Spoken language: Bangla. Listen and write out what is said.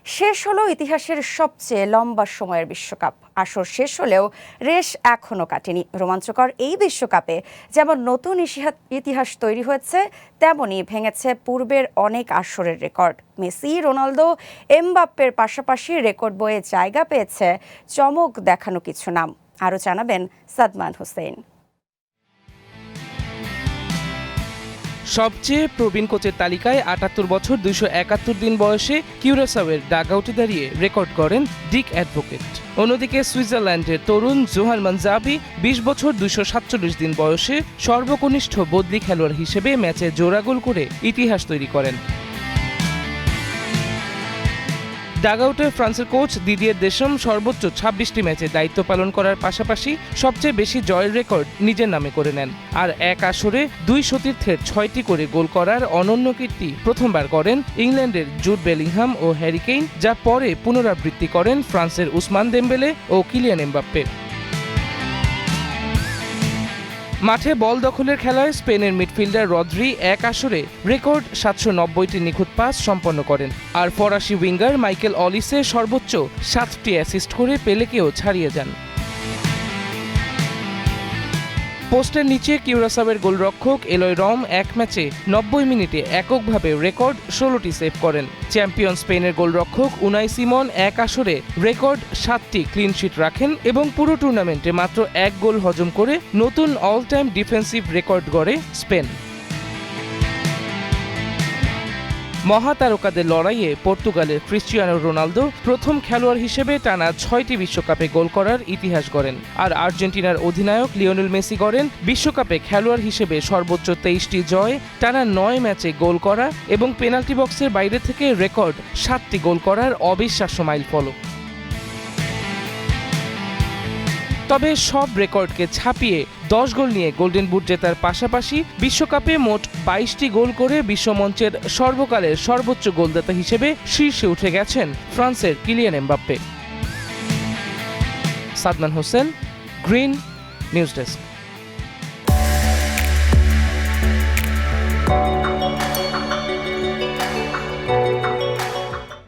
শেষ হলো ইতিহাসের সবচেয়ে লম্বা সময়ের বিশ্বকাপ। আসর শেষ হলেও রেশ এখনো কাটেনি। রোমাঞ্চকর এই বিশ্বকাপে যেমন নতুন ইতিহাস তৈরি হয়েছে, তেমনি ভেঙেছে পূর্বের অনেক আসরের রেকর্ড। মেসি, রোনালদো, এমবাপ্পের পাশাপাশি রেকর্ড বইয়ে জায়গা পেয়েছে চমক দেখানো কিছু নাম। আরও জানাবেন সাদমান হোসেন। সবচেয়ে প্রবীণ কোচের তালিকায় ৭৮ বছর ২৭১ দিন বয়সে কিউরাসাওয়ের ডাগআউটে দাঁড়িয়ে রেকর্ড করেন ডিক অ্যাডভোকেট। অন্যদিকে সুইজারল্যান্ডের তরুণ জোহান মানজাবি ২০ বছর ২৪৭ দিন বয়সে সর্বকনিষ্ঠ বদলি খেলোয়াড় হিসেবে ম্যাচে জোড়া গোল করে ইতিহাস তৈরি করেন। ডাগআউটে ফ্রান্সের কোচ দিদিয়ের দেশম সর্বোচ্চ ২৬টি ম্যাচে দায়িত্ব পালন করার পাশাপাশি সবচেয়ে বেশি জয়ের রেকর্ড নিজের নামে করে নেন। আর এক আসরে দুই সতীর্থের ৬টি করে গোল করার অনন্য কীর্তি প্রথমবার করেন ইংল্যান্ডের জুড বেলিংহাম ও হ্যারি কেইন, যা পরে পুনরাবৃত্তি করেন ফ্রান্সের উসমান দেমবেলে ও কিলিয়ান এমবাপ্পে। মাঠে বল দখলের খেলায় স্পেনের মিডফিল্ডার রদ্রি এক আসরে রেকর্ড ৭৯০টি নিখুঁত পাস সম্পন্ন করেন। আর ফরাসি উইঙ্গার মাইকেল অলিসে সর্বোচ্চ ৭টি অ্যাসিস্ট করে পেলেকেও ছাড়িয়ে যান। পোস্টের নিচে কিউরাসাওয়ের গোলরক্ষক এলয় রম এক ম্যাচে ৯০ মিনিটে এককভাবে রেকর্ড ১৬টি সেভ করেন। চ্যাম্পিয়ন স্পেনের গোলরক্ষক উনাই সিমন এক আসরে রেকর্ড ৭টি ক্লিনশিট রাখেন এবং পুরো টুর্নামেন্টে মাত্র এক গোল হজম করে নতুন অল টাইম ডিফেন্সিভ রেকর্ড গড়ে স্পেন। মহাতারকাদের লড়াইয়ে পর্তুগালের ক্রিস্টিয়ানো রোনালদো প্রথম খেলোয়াড় হিসেবে টানা ৬টি বিশ্বকাপে গোল করার ইতিহাস গড়েন। আর আর্জেন্টিনার অধিনায়ক লিওনেল মেসি গড়েন বিশ্বকাপে খেলোয়াড় হিসেবে সর্বোচ্চ ২৩টি জয়, টানা ৯ ম্যাচে গোল করা এবং পেনাল্টি বক্সের বাইরে থেকে রেকর্ড ৭টি গোল করার অবিশ্বাস্য মাইলফলক। তবে সব রেকর্ডকে ছাপিয়ে ১০ গোল নিয়ে গোল্ডেন বুট জেতার পাশাপাশি বিশ্বকাপে মোট ২২টি গোল করে বিশ্বমঞ্চের সর্বকালের সর্বোচ্চ গোলদাতা হিসেবে শীর্ষে উঠে গেছেন ফ্রান্সের Kylian Mbappe. Sadman Hossain, green news desk.